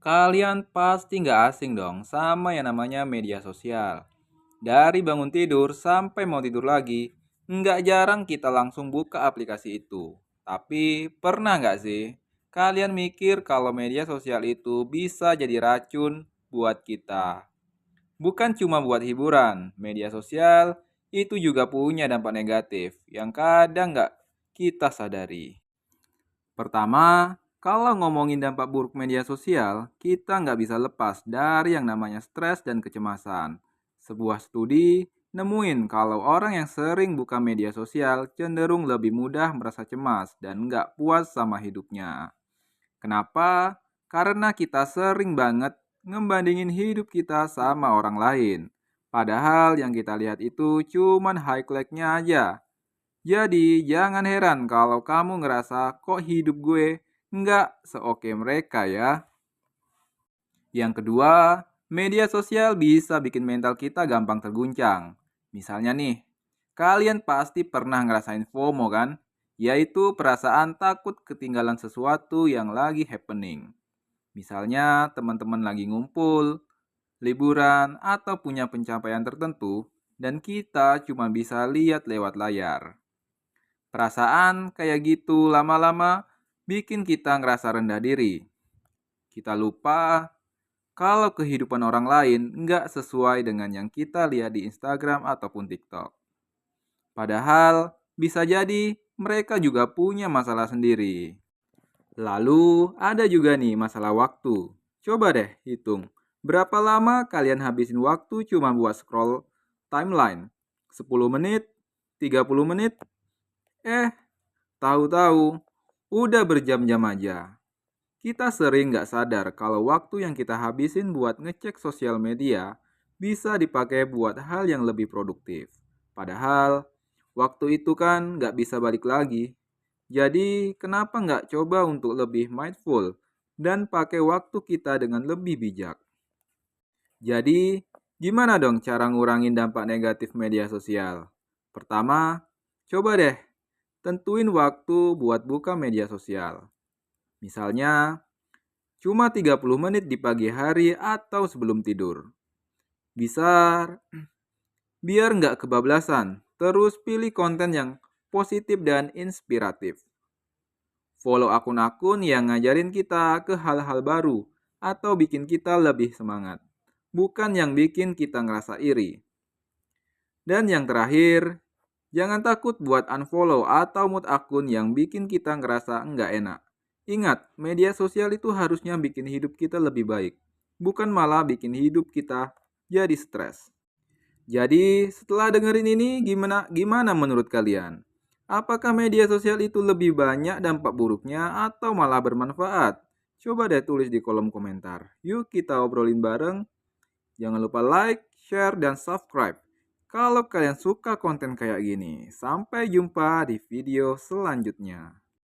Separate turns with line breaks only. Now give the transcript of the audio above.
Kalian pasti nggak asing dong sama yang namanya media sosial. Dari bangun tidur sampai mau tidur lagi, nggak jarang kita langsung buka aplikasi itu. Tapi pernah nggak sih kalian mikir kalau media sosial itu bisa jadi racun buat kita? Bukan cuma buat hiburan, media sosial itu juga punya dampak negatif yang kadang nggak kita sadari. Pertama, kalau ngomongin dampak buruk media sosial, kita nggak bisa lepas dari yang namanya stres dan kecemasan. Sebuah studi nemuin kalau orang yang sering buka media sosial cenderung lebih mudah merasa cemas dan nggak puas sama hidupnya. Kenapa? Karena kita sering banget ngebandingin hidup kita sama orang lain. Padahal yang kita lihat itu cuman highlight-nya aja. Jadi, jangan heran kalau kamu ngerasa kok hidup gue nggak seoke mereka ya. Yang kedua, media sosial bisa bikin mental kita gampang terguncang. Misalnya nih, kalian pasti pernah ngerasain FOMO kan? Yaitu perasaan takut ketinggalan sesuatu yang lagi happening. Misalnya teman-teman lagi ngumpul, liburan, atau punya pencapaian tertentu, dan kita cuma bisa lihat lewat layar. Perasaan kayak gitu lama-lama bikin kita ngerasa rendah diri. Kita lupa kalau kehidupan orang lain nggak sesuai dengan yang kita lihat di Instagram ataupun TikTok. Padahal bisa jadi mereka juga punya masalah sendiri. Lalu ada juga nih masalah waktu. Coba deh hitung, berapa lama kalian habisin waktu cuma buat scroll timeline? 10 menit? 30 menit? Eh, tahu-tahu, udah berjam-jam aja. Kita sering nggak sadar kalau waktu yang kita habisin buat ngecek sosial media bisa dipakai buat hal yang lebih produktif. Padahal, waktu itu kan nggak bisa balik lagi. Jadi, kenapa nggak coba untuk lebih mindful dan pakai waktu kita dengan lebih bijak? Jadi, gimana dong cara ngurangin dampak negatif media sosial? Pertama, coba deh tentuin waktu buat buka media sosial. Misalnya, cuma 30 menit di pagi hari atau sebelum tidur. Bisa biar nggak kebablasan. Terus pilih konten yang positif dan inspiratif. Follow akun-akun yang ngajarin kita ke hal-hal baru atau bikin kita lebih semangat. Bukan yang bikin kita ngerasa iri. Dan yang terakhir, jangan takut buat unfollow atau mute akun yang bikin kita ngerasa nggak enak. Ingat, media sosial itu harusnya bikin hidup kita lebih baik, bukan malah bikin hidup kita jadi stres. Jadi, setelah dengerin ini, gimana menurut kalian? Apakah media sosial itu lebih banyak dampak buruknya atau malah bermanfaat? Coba deh tulis di kolom komentar. Yuk kita obrolin bareng. Jangan lupa like, share, dan subscribe. Kalau kalian suka konten kayak gini, sampai jumpa di video selanjutnya.